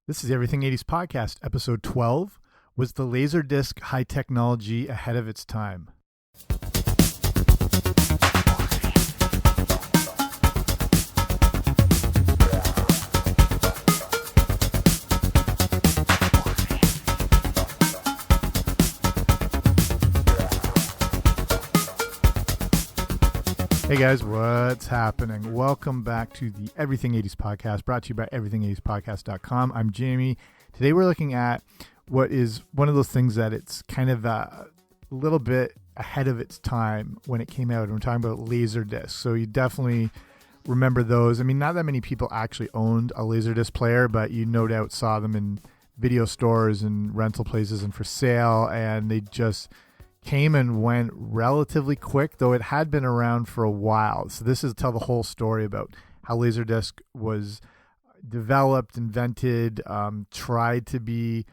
This is Everything 80s Podcast, episode 12. Was the LaserDisc high technology ahead of its time? Hey guys, what's happening? Welcome back to the Everything 80s Podcast, brought to you by everything80spodcast.com. I'm Jamie. Today we're looking at what is one of those things that it's kind of a little bit ahead of its time when it came out. And we're talking about LaserDisc. So you definitely remember those. I mean, not that many people actually owned a LaserDisc player, but you no doubt saw them in video stores and rental places and for sale, and they just came and went relatively quick, though it had been around for a while. So this is tell the whole story about how LaserDisc was developed, invented, tried to be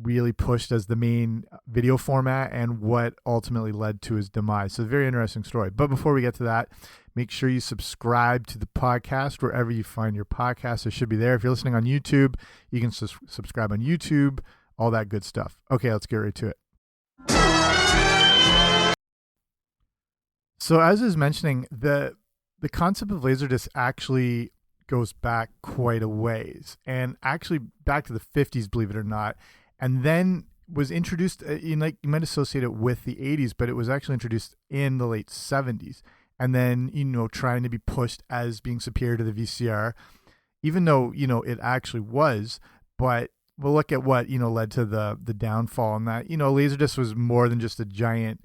really pushed as the main video format, and what ultimately led to his demise. So a very interesting story. But before we get to that, make sure you subscribe to the podcast wherever you find your podcast. It should be there. If you're listening on YouTube, you can subscribe on YouTube, all that good stuff. Okay, let's get right to it. So as I was mentioning, the concept of LaserDisc actually goes back quite a ways, and actually back to the 50s, believe it or not, and then was introduced, you might associate it with the 80s, but it was actually introduced in the late 70s, and then, trying to be pushed as being superior to the VCR, even though, it actually was. But we'll look at what, led to the downfall, and that, LaserDisc was more than just a giant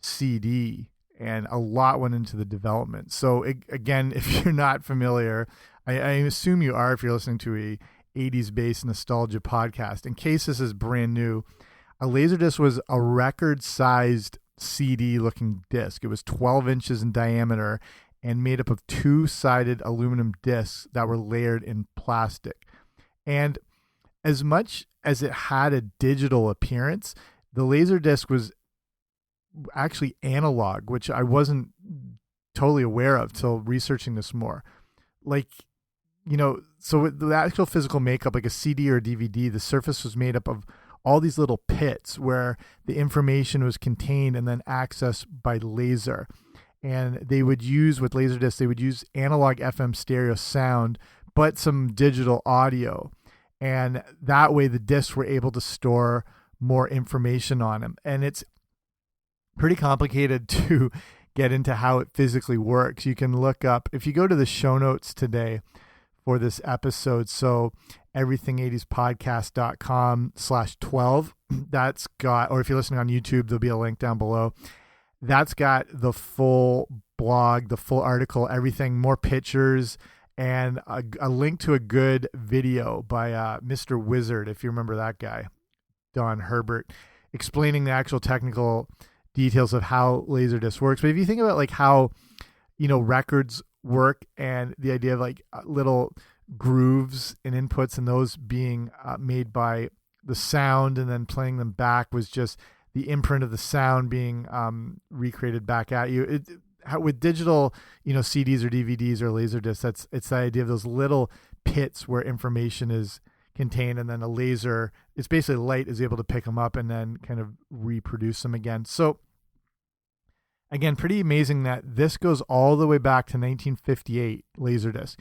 CD, and a lot went into the development. So again, if you're not familiar, I assume you are if you're listening to a 80s-based nostalgia podcast. In case this is brand new, a LaserDisc was a record-sized CD-looking disc. It was 12 inches in diameter and made up of two-sided aluminum discs that were layered in plastic. And as much as it had a digital appearance, the LaserDisc was actually analog, which I wasn't totally aware of till researching this more. So with the actual physical makeup, like a CD or a DVD, the surface was made up of all these little pits where the information was contained and then accessed by laser. And they would use, with LaserDisc, they would use analog FM stereo sound, but some digital audio. And that way the discs were able to store more information on them. And it's pretty complicated to get into how it physically works. You can look up, if you go to the show notes today for this episode, so everything80spodcast.com/12, that's got, or if you're listening on YouTube, there'll be a link down below. That's got the full blog, the full article, everything, more pictures, and a link to a good video by Mr. Wizard, if you remember that guy, Don Herbert, explaining the actual technical details of how LaserDisc works. But if you think about like how, records work, and the idea of like little grooves and inputs, and those being made by the sound and then playing them back was just the imprint of the sound being recreated back at you. With digital, CDs or DVDs or LaserDisc, it's the idea of those little pits where information is contained, and then a laser, it's basically light, is able to pick them up and then kind of reproduce them again. So again, pretty amazing that this goes all the way back to 1958, LaserDisc,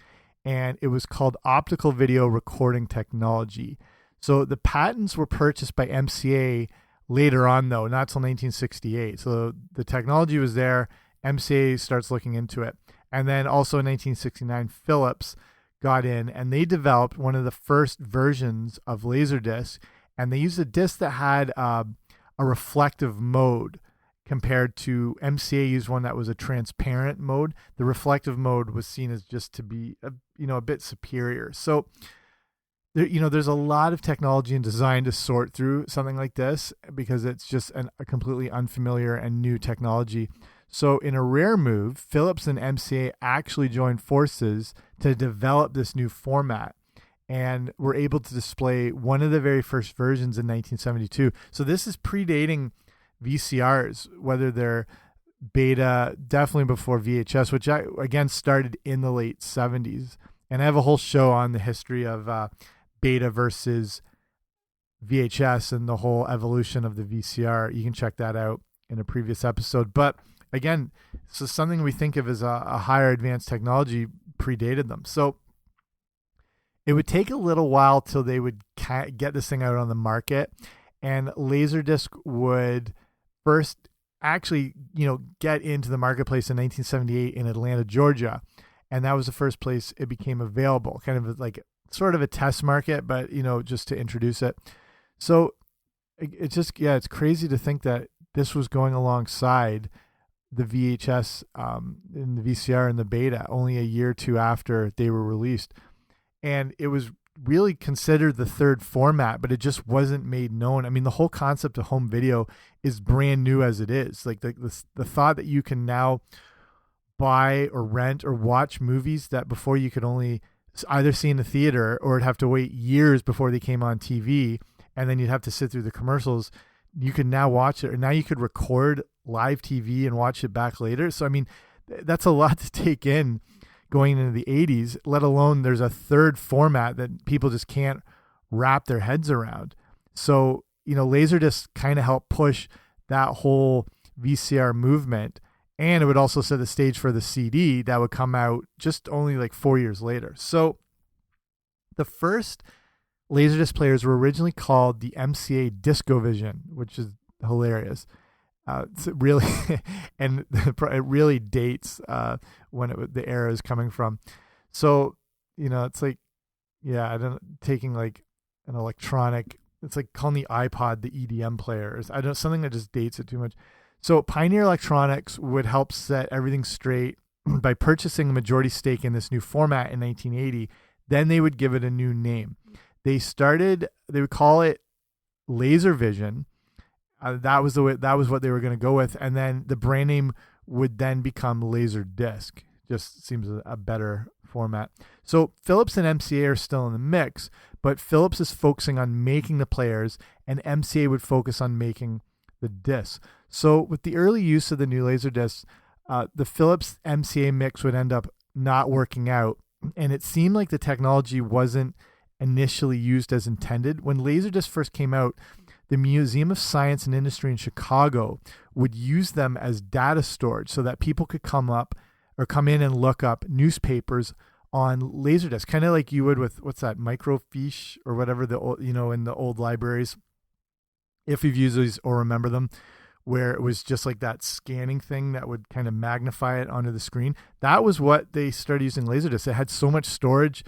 and it was called optical video recording technology. So the patents were purchased by MCA later on, though, not till 1968. So the technology was there. MCA starts looking into it. And then also in 1969, Philips got in, and they developed one of the first versions of LaserDisc, and they used a disc that had a reflective mode, compared to MCA used one that was a transparent mode. The reflective mode was seen as just to be a bit superior. So there's a lot of technology and design to sort through something like this, because it's just a completely unfamiliar and new technology. So in a rare move, Philips and MCA actually joined forces to develop this new format, and were able to display one of the very first versions in 1972. So this is predating VCRs, whether they're beta, definitely before VHS, which again started in the late 70s. And I have a whole show on the history of beta versus VHS and the whole evolution of the VCR. You can check that out in a previous episode. But again, so something we think of as a higher advanced technology predated them. So it would take a little while till they would get this thing out on the market, and LaserDisc would first actually, get into the marketplace in 1978 in Atlanta, Georgia. And that was the first place it became available, kind of like sort of a test market, but, just to introduce it. So it's just, it's crazy to think that this was going alongside the VHS and the VCR and the beta only a year or two after they were released. And it was really considered the third format, but it just wasn't made known. I mean, the whole concept of home video is brand new as it is. Like the thought that you can now buy or rent or watch movies that before you could only either see in the theater or would have to wait years before they came on TV, and then you'd have to sit through the commercials. You can now watch it, or now you could record live TV and watch it back later. So, I mean, that's a lot to take in going into the 80s, let alone there's a third format that people just can't wrap their heads around. So, LaserDisc kind of helped push that whole VCR movement, and it would also set the stage for the CD that would come out just only like 4 years later. So the first LaserDisc players were originally called the MCA DiscoVision, which is hilarious. It's really, and it really dates when the era is coming from. So, it's like, taking like an electronic, it's like calling the iPod the EDM players. Something that just dates it too much. So Pioneer Electronics would help set everything straight by purchasing a majority stake in this new format in 1980. Then they would give it a new name. They would call it LaserVision. That was what they were going to go with, and then the brand name would then become LaserDisc. Just seems a better format. So Philips and MCA are still in the mix, but Philips is focusing on making the players, and MCA would focus on making the discs. So with the early use of the new LaserDisc, the Philips MCA mix would end up not working out, and it seemed like the technology wasn't initially used as intended. When LaserDisc first came out, the Museum of Science and Industry in Chicago would use them as data storage so that people could come in and look up newspapers on LaserDisc, kind of like you would with microfiche or whatever in the old libraries, if you've used these or remember them, where it was just like that scanning thing that would kind of magnify it onto the screen. That was what they started using LaserDisc. It had so much storage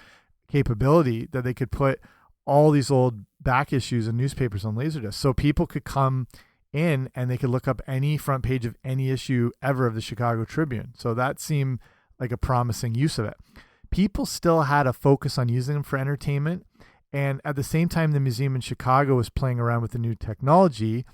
capability that they could put all these old back issues and newspapers on LaserDisc. So people could come in and they could look up any front page of any issue ever of the Chicago Tribune. So that seemed like a promising use of it. People still had a focus on using them for entertainment. And at the same time, the museum in Chicago was playing around with the new technology.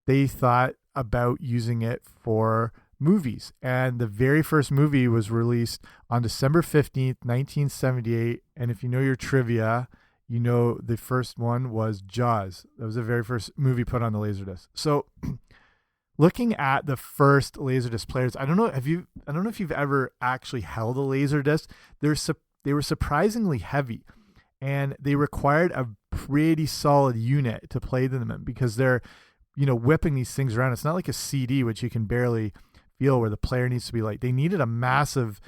They thought about using it for movies. And the very first movie was released on December 15th, 1978. And if you know your trivia, you know the first one was Jaws. That was the very first movie put on the LaserDisc. So looking at the first LaserDisc players, I don't know if you've ever actually held a LaserDisc. They were surprisingly heavy, and they required a pretty solid unit to play them in because they're, whipping these things around. It's not like a CD, which you can barely feel, where the player needs to be light. They needed a massive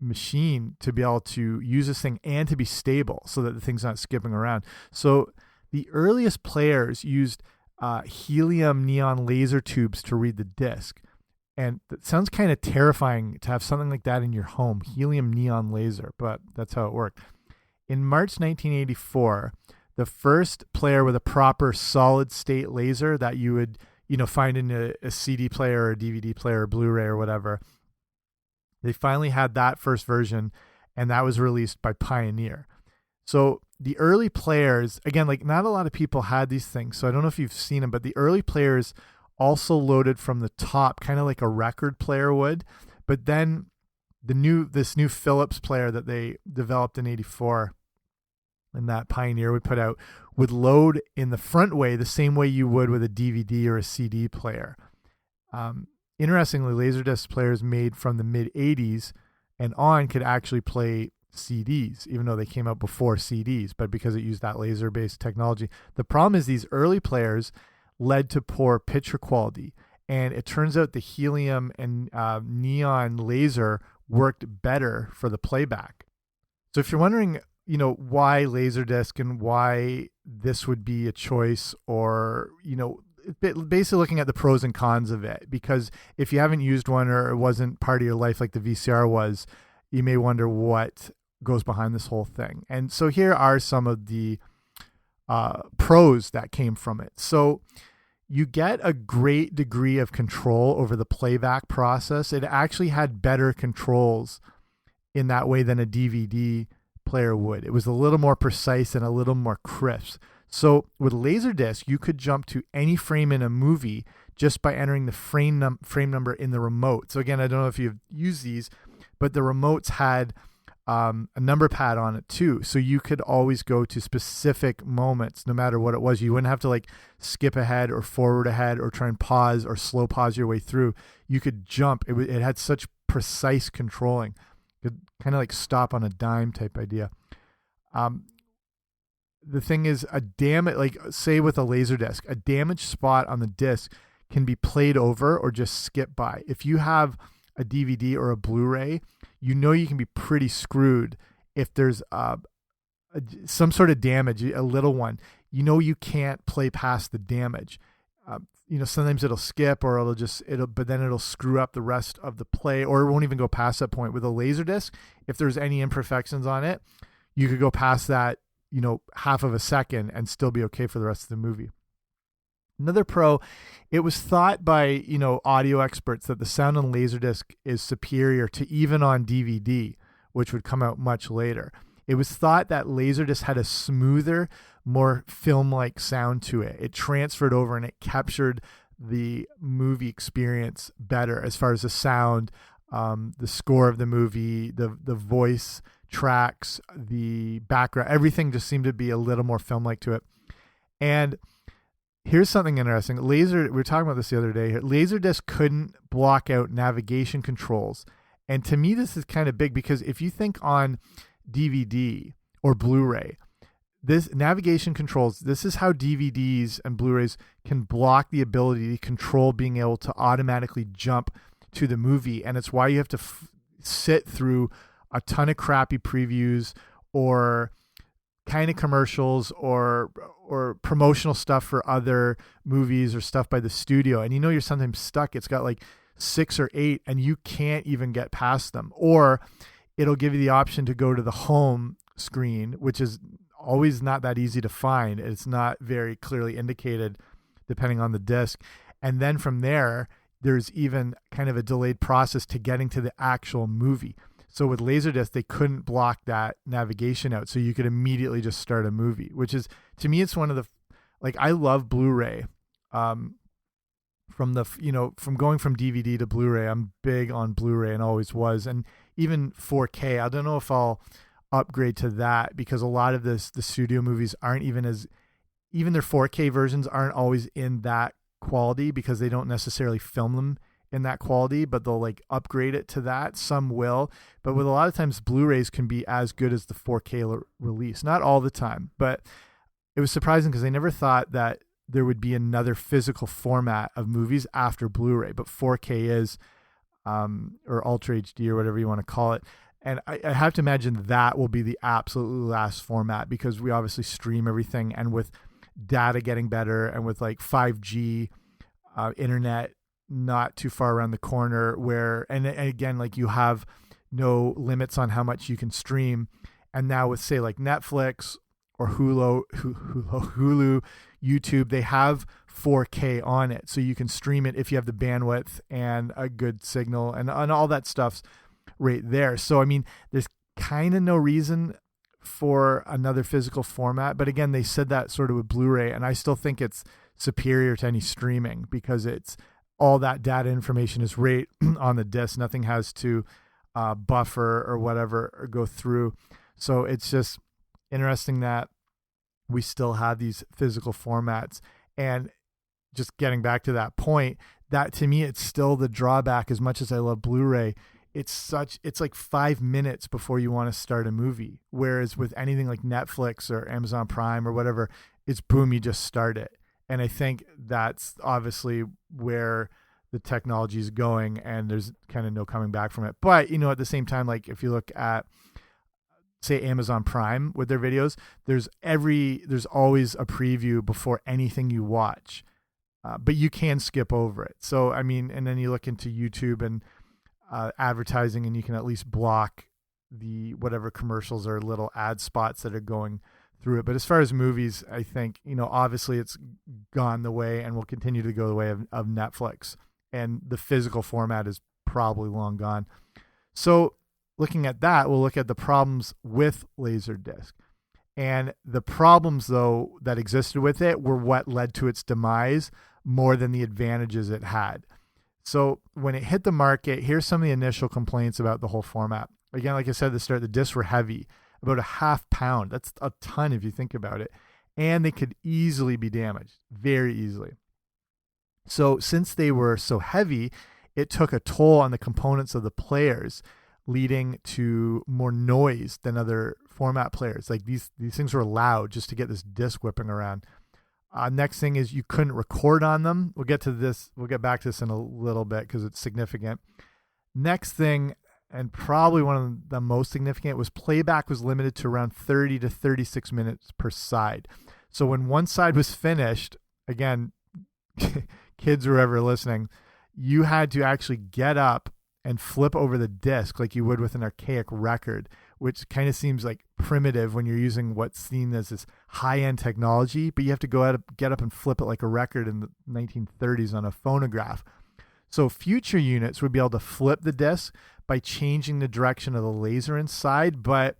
machine to be able to use this thing and to be stable so that the thing's not skipping around. So the earliest players used helium neon laser tubes to read the disc. And it sounds kind of terrifying to have something like that in your home, helium neon laser, but that's how it worked. In March 1984, the first player with a proper solid state laser that you would, find in a CD player or a DVD player or Blu-ray or whatever, they finally had that first version, and that was released by Pioneer. So the early players, again, like not a lot of people had these things, so I don't know if you've seen them, but the early players also loaded from the top, kind of like a record player would. But then this new Philips player that they developed in '84 and that Pioneer would put out would load in the front way the same way you would with a DVD or a CD player. Interestingly, LaserDisc players made from the mid-'80s and on could actually play CDs, even though they came out before CDs, but because it used that laser-based technology. The problem is these early players led to poor picture quality, and it turns out the helium and neon laser worked better for the playback. So if you're wondering, why LaserDisc and why this would be a choice, or, basically looking at the pros and cons of it, because if you haven't used one or it wasn't part of your life like the VCR was, you may wonder what goes behind this whole thing. And so here are some of the pros that came from it. So you get a great degree of control over the playback process. It actually had better controls in that way than a DVD player would. It was a little more precise and a little more crisp. So with LaserDisc, you could jump to any frame in a movie just by entering the frame number in the remote. So again, I don't know if you've used these, but the remotes had a number pad on it too. So you could always go to specific moments, no matter what it was. You wouldn't have to like skip ahead or forward ahead or try and pause or slow pause your way through. You could jump. It had such precise controlling. You could kind of like stop on a dime type idea. The thing is, like say with a LaserDisc, a damaged spot on the disc can be played over or just skipped by. If you have a DVD or a Blu-ray, you can be pretty screwed if there's some sort of damage, a little one. You can't play past the damage. Sometimes it'll skip, or but then it'll screw up the rest of the play, or it won't even go past that point. With a LaserDisc, if there's any imperfections on it, you could go past that, half of a second and still be okay for the rest of the movie. Another pro, it was thought by, audio experts that the sound on LaserDisc is superior to even on DVD, which would come out much later. It was thought that LaserDisc had a smoother, more film-like sound to it. It transferred over and it captured the movie experience better as far as the sound, the score of the movie, the voice tracks, the background, everything just seemed to be a little more film-like to it. And here's something interesting. We were talking about this the other day. LaserDisc couldn't block out navigation controls. And to me, this is kind of big, because if you think on DVD or Blu-ray, this navigation controls, this is how DVDs and Blu-rays can block the ability to control being able to automatically jump to the movie. And it's why you have to sit through a ton of crappy previews or kind of commercials or promotional stuff for other movies or stuff by the studio. And you're sometimes stuck. It's got like 6 or 8 and you can't even get past them. Or it'll give you the option to go to the home screen, which is always not that easy to find. It's not very clearly indicated depending on the disc. And then from there, there's even kind of a delayed process to getting to the actual movie. So with LaserDisc, they couldn't block that navigation out. So you could immediately just start a movie, which is, to me, it's one of the, I love Blu-ray. From going from DVD to Blu-ray, I'm big on Blu-ray and always was. And even 4K, I don't know if I'll upgrade to that, because a lot of the studio movies aren't even their 4K versions aren't always in that quality, because they don't necessarily film them in that quality, but they'll upgrade it to that. Some will, but with a lot of times Blu-rays can be as good as the 4K release. Not all the time, but it was surprising because I never thought that there would be another physical format of movies after Blu-ray, but 4K is, or Ultra HD or whatever you want to call it. And I have to imagine that will be the absolute last format, because we obviously stream everything, and with data getting better and with 5G internet not too far around the corner, and again, you have no limits on how much you can stream. And now with say Netflix or Hulu, YouTube, they have 4K on it, so you can stream it if you have the bandwidth and a good signal, and all that stuff's right there. So I mean, there's kind of no reason for another physical format, but again, they said that sort of with Blu-ray, and I still think it's superior to any streaming, because it's all that data information is right on the disc. Nothing has to buffer or whatever or go through. So it's just interesting that we still have these physical formats. And just getting back to that point, that to me, it's still the drawback. As much as I love Blu-ray, it's like 5 minutes before you want to start a movie. Whereas with anything like Netflix or Amazon Prime or whatever, it's boom, you just start it. And I think that's obviously where the technology is going, and there's kind of no coming back from it. But, you know, at the same time, like if you look at, say, Amazon Prime with their videos, there's always a preview before anything you watch, but you can skip over it. So, I mean, and then you look into YouTube and advertising, and you can at least block the whatever commercials or little ad spots that are going through it. But as far as movies, I think, you know, obviously it's gone the way and will continue to go the way of Netflix, and the physical format is probably long gone. So looking at that, we'll look at the problems with LaserDisc. And the problems, though, that existed with it were what led to its demise more than the advantages it had. So when it hit the market, here's some of the initial complaints about the whole format. Again, like I said at the start, the discs were heavy, about a half pound. That's a ton if you think about it. And they could easily be damaged, very easily. So since they were so heavy, it took a toll on the components of the players, leading to more noise than other format players. Like these things were loud just to get this disc whipping around. Next thing is you couldn't record on them. We'll get to this. We'll get back to this in a little bit because it's significant. Next thing, and probably one of the most significant, was playback was limited to around 30 to 36 minutes per side. So when one side was finished, again, kids or ever listening, you had to actually get up and flip over the disc like you would with an archaic record, which kind of seems like primitive when you're using what's seen as this high-end technology, but you have to get up and flip it like a record in the 1930s on a phonograph. So future units would be able to flip the disc by changing the direction of the laser inside, but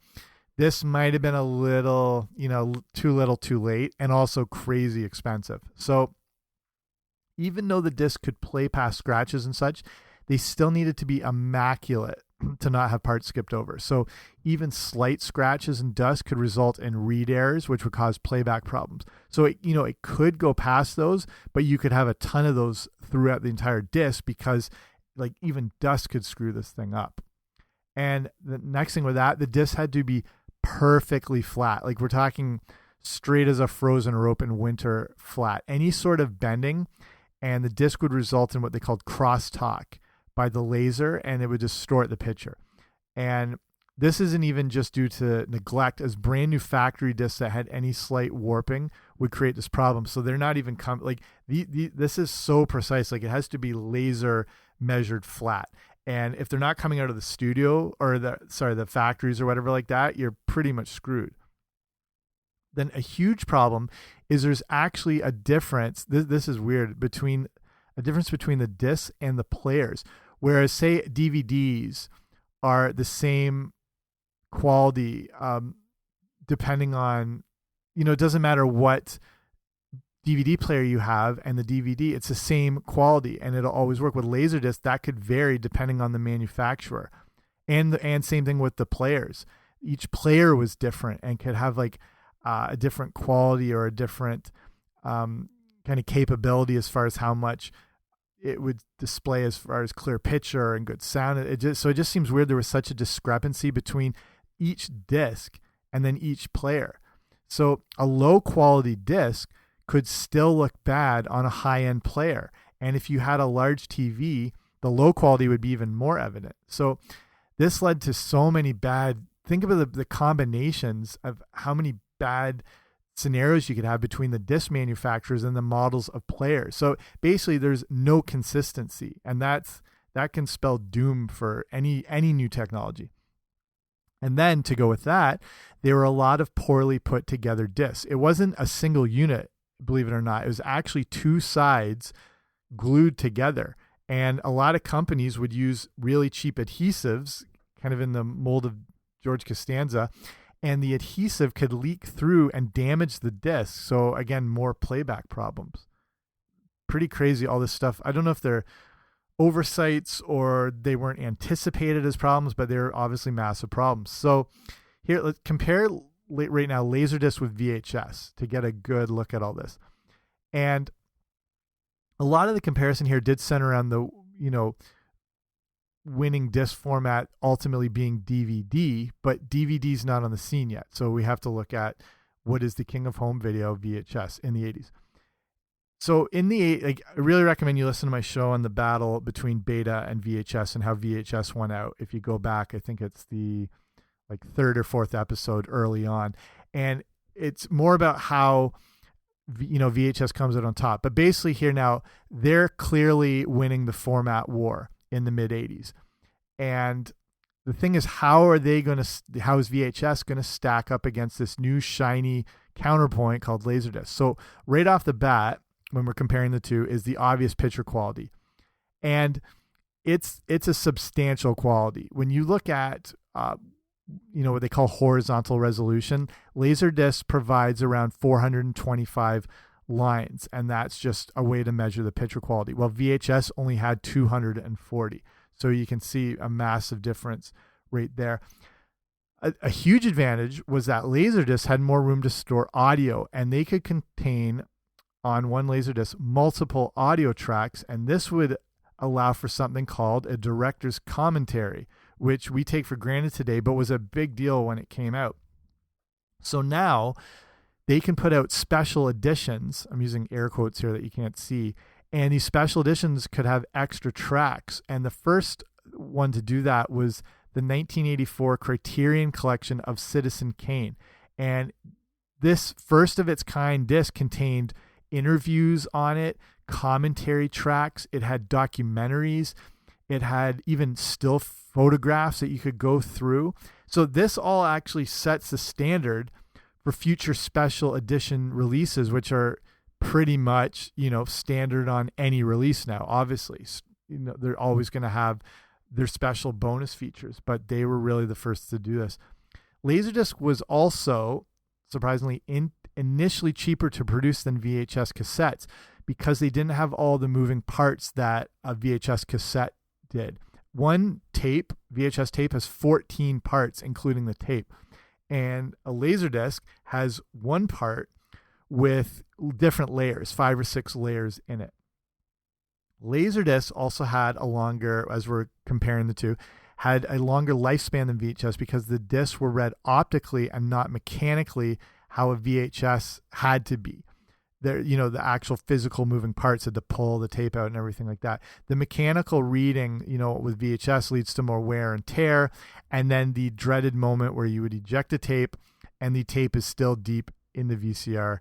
this might have been a little, you know, too little too late, and also crazy expensive. So even though the disc could play past scratches and such, they still needed to be immaculate to not have parts skipped over. So even slight scratches and dust could result in read errors, which would cause playback problems. So it could go past those, but you could have a ton of those throughout the entire disc, because like even dust could screw this thing up. And the next thing with that, the disc had to be perfectly flat. Like we're talking straight as a frozen rope in winter, flat. Any sort of bending, and the disc would result in what they called crosstalk by the laser, and it would distort the picture. And this isn't even just due to neglect, as brand new factory discs that had any slight warping would create this problem. So they're not even this is so precise. Like it has to be laser measured flat. And if they're not coming out of the studio or the factories or whatever like that, you're pretty much screwed. Then a huge problem is there's actually a difference. This is weird, between the discs and the players. Whereas, say, DVDs are the same quality, depending on, it doesn't matter what DVD player you have, and the DVD, it's the same quality, and it'll always work. With LaserDisc, that could vary depending on the manufacturer, and same thing with the players. Each player was different and could have like a different quality or a different kind of capability as far as how much it would display as far as clear picture and good sound. It just seems weird there was such a discrepancy between each disc and then each player. So a low quality disc could still look bad on a high-end player. And if you had a large TV, the low quality would be even more evident. So this led to so many bad, think about the combinations of how many bad scenarios you could have between the disc manufacturers and the models of players. So basically there's no consistency, and that can spell doom for any new technology. And then to go with that, there were a lot of poorly put together discs. It wasn't a single unit, believe it or not. It was actually two sides glued together. And a lot of companies would use really cheap adhesives, kind of in the mold of George Costanza, and the adhesive could leak through and damage the disc. So again, more playback problems. Pretty crazy, all this stuff. I don't know if they're oversights or they weren't anticipated as problems, but they're obviously massive problems. So here, let's compare right now LaserDisc with VHS to get a good look at all this. And a lot of the comparison here did center around the, winning disc format ultimately being DVD, but DVD's not on the scene yet. So we have to look at what is the king of home video, VHS, in the 80s. So in the, like, I really recommend you listen to my show on the battle between Beta and VHS and how VHS won out. If you go back, I think it's the like 3rd or 4th episode early on. And it's more about how, you know, VHS comes out on top. But basically here now, they're clearly winning the format war in the mid 80s. And the thing is, how is VHS going to stack up against this new shiny counterpoint called LaserDisc? So right off the bat, when we're comparing the two, is the obvious picture quality. And it's a substantial quality. When you look at, you know, what they call horizontal resolution, LaserDisc provides around 425 lines, and that's just a way to measure the picture quality. Well, VHS only had 240. So you can see a massive difference right there. A huge advantage was that LaserDisc had more room to store audio, and they could contain on one LaserDisc multiple audio tracks, and this would allow for something called a director's commentary, which we take for granted today, but was a big deal when it came out. So now they can put out special editions. I'm using air quotes here that you can't see. And these special editions could have extra tracks. And the first one to do that was the 1984 Criterion Collection of Citizen Kane. And this first of its kind disc contained interviews on it, commentary tracks. It had documentaries. It had even still photographs that you could go through. So this all actually sets the standard for future special edition releases, which are pretty much, you know, standard on any release now. Obviously, you know, they're always going to have their special bonus features, but they were really the first to do this. LaserDisc was also surprisingly initially cheaper to produce than VHS cassettes because they didn't have all the moving parts that a VHS cassette did. One tape, VHS tape, has 14 parts, including the tape. And a LaserDisc has one part with different layers, 5 or 6 layers in it. LaserDisc also had a longer, as we're comparing the two, had a longer lifespan than VHS because the discs were read optically and not mechanically how a VHS had to be. There, you know, the actual physical moving parts had to pull the tape out and everything like that. The mechanical reading, you know, with VHS leads to more wear and tear, and then the dreaded moment where you would eject a tape and the tape is still deep in the VCR.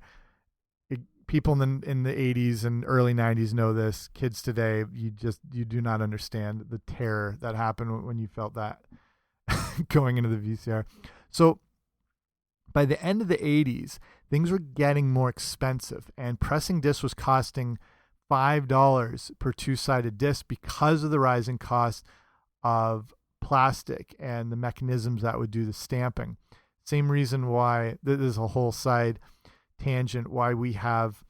People in the 80s and early 90s know this. Kids today, you do not understand the terror that happened when you felt that going into the VCR. So by the end of the 80s, things were getting more expensive, and pressing discs was costing $5 per two-sided disc because of the rising cost of plastic and the mechanisms that would do the stamping. Same reason why, this is a whole side tangent, why we have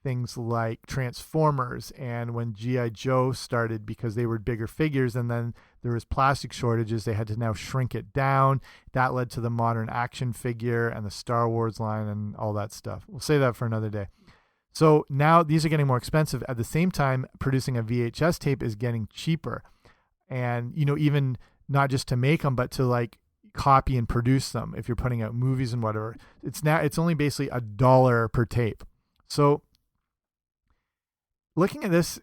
things like Transformers and when G.I. Joe started, because they were bigger figures and then there was plastic shortages, they had to now shrink it down. That led to the modern action figure and the Star Wars line and all that stuff. We'll save that for another day. So now these are getting more expensive. At the same time, producing a VHS tape is getting cheaper. And, you know, even not just to make them, but to like copy and produce them. If you're putting out movies and whatever, it's only basically $1 per tape. So looking at this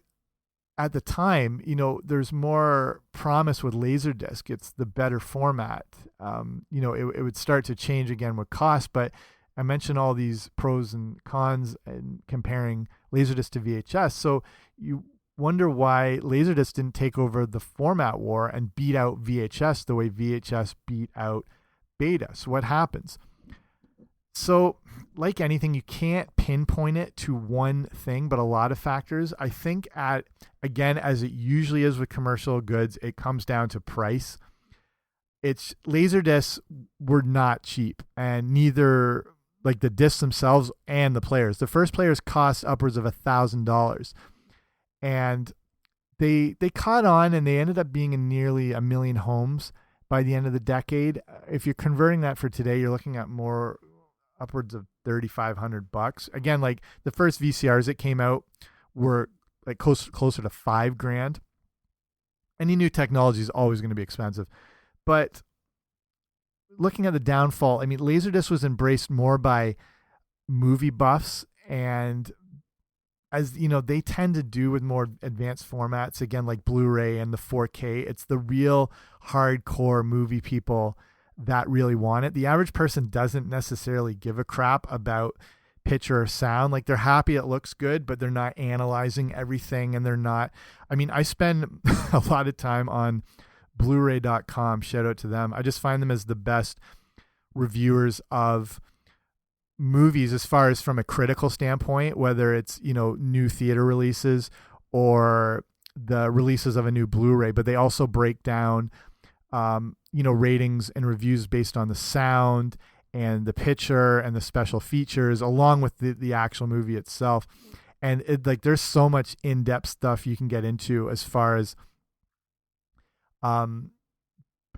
at the time, you know, there's more promise with LaserDisc. It's the better format. You know, it would start to change again with cost, but I mentioned all these pros and cons and comparing LaserDisc to VHS. So you wonder why LaserDisc didn't take over the format war and beat out VHS the way VHS beat out Beta. So what happens? So like anything, you can't pinpoint it to one thing, but a lot of factors. I think again, as it usually is with commercial goods, it comes down to price. LaserDiscs were not cheap, and neither like the discs themselves and the players. The first players cost upwards of $1,000. And they caught on, and they ended up being in nearly 1 million homes by the end of the decade. If you're converting that for today, you're looking at more upwards of $3,500. Again, like the first VCRs that came out were like closer to $5,000. any new technology is always going to be expensive. But looking at the downfall, I mean, LaserDisc was embraced more by movie buffs, and as you know, they tend to do with more advanced formats, again, like Blu-ray and the 4K. It's the real hardcore movie people that really want it. The average person doesn't necessarily give a crap about picture or sound. Like, they're happy it looks good, but they're not analyzing everything, and they're not, I mean, I spend a lot of time on Blu-ray.com. Shout out to them. I just find them as the best reviewers of movies as far as from a critical standpoint, whether it's, you know, new theater releases or the releases of a new Blu-ray, but they also break down, you know, ratings and reviews based on the sound and the picture and the special features, along with the actual movie itself. And it, like, there's so much in-depth stuff you can get into as far as, you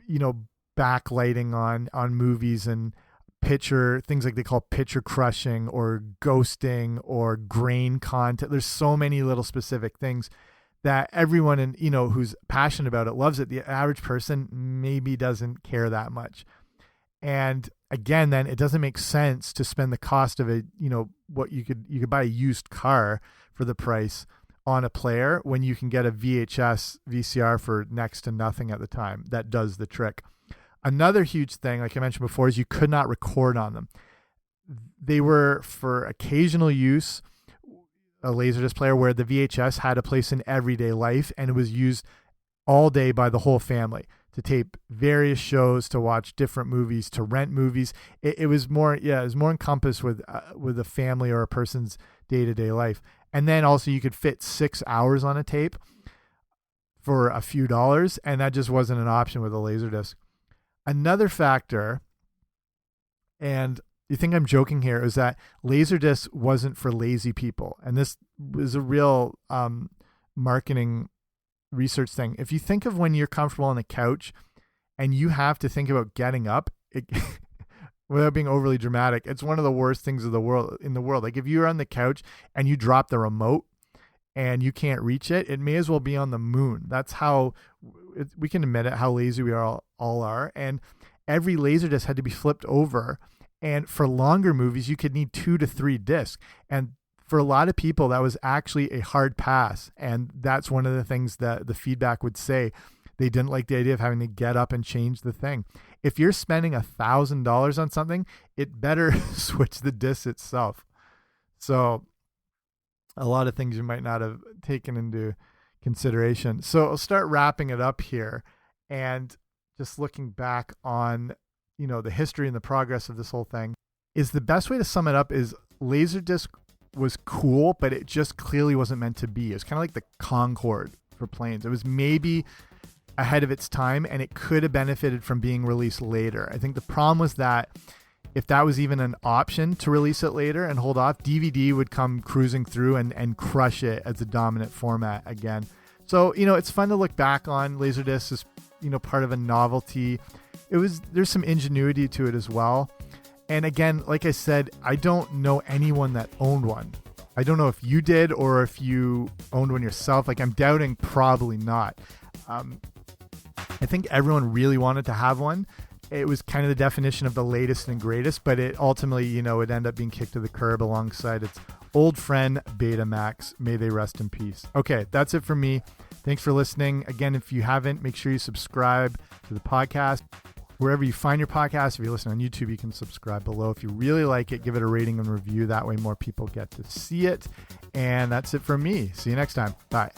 know, backlighting on movies and picture things, like they call picture crushing or ghosting or grain content. There's so many little specific things that everyone, and you know, who's passionate about it loves it. The average person maybe doesn't care that much. And again, then it doesn't make sense to spend the cost of a, you know, what you could buy a used car for the price on a player when you can get a VHS VCR for next to nothing at the time. That does the trick. Another huge thing, like I mentioned before, is you could not record on them. They were for occasional use, a LaserDisc player where the VHS had a place in everyday life, and it was used all day by the whole family to tape various shows, to watch different movies, to rent movies. It was more, yeah, it was more encompassed with a family or a person's day-to-day life. And then also you could fit 6 hours on a tape for a few dollars, and that just wasn't an option with a LaserDisc. Another factor, and you think I'm joking here, is that LaserDisc wasn't for lazy people. And this is a real marketing research thing. If you think of when you're comfortable on the couch and you have to think about getting up, without being overly dramatic, it's one of the worst things in the world. Like, if you're on the couch and you drop the remote and you can't reach it, it may as well be on the moon. That's how we can admit it, how lazy we all are. And every LaserDisc had to be flipped over. And for longer movies, you could need 2 to 3 discs. And for a lot of people, that was actually a hard pass. And that's one of the things that the feedback would say. They didn't like the idea of having to get up and change the thing. If you're spending $1,000 on something, it better switch the disc itself. So a lot of things you might not have taken into consideration. So I'll start wrapping it up here, and just looking back on, you know, the history and the progress of this whole thing, is the best way to sum it up is LaserDisc was cool, but it just clearly wasn't meant to be. It was kind of like the Concorde for planes. It was maybe ahead of its time, and it could have benefited from being released later. I think the problem was that if that was even an option to release it later and hold off, DVD would come cruising through and crush it as the dominant format again. So, you know, it's fun to look back on LaserDisc as, you know, part of a novelty. There's some ingenuity to it as well. And again, like I said, I don't know anyone that owned one. I don't know if you did or if you owned one yourself. Like, I'm doubting probably not. I think everyone really wanted to have one. It was kind of the definition of the latest and greatest, but it ultimately, you know, it ended up being kicked to the curb alongside its old friend Betamax. May they rest in peace. Okay, that's it for me. Thanks for listening. Again, if you haven't, make sure you subscribe to the podcast. Wherever you find your podcast, if you listen on YouTube, you can subscribe below. If you really like it, give it a rating and review. That way more people get to see it. And that's it from me. See you next time. Bye.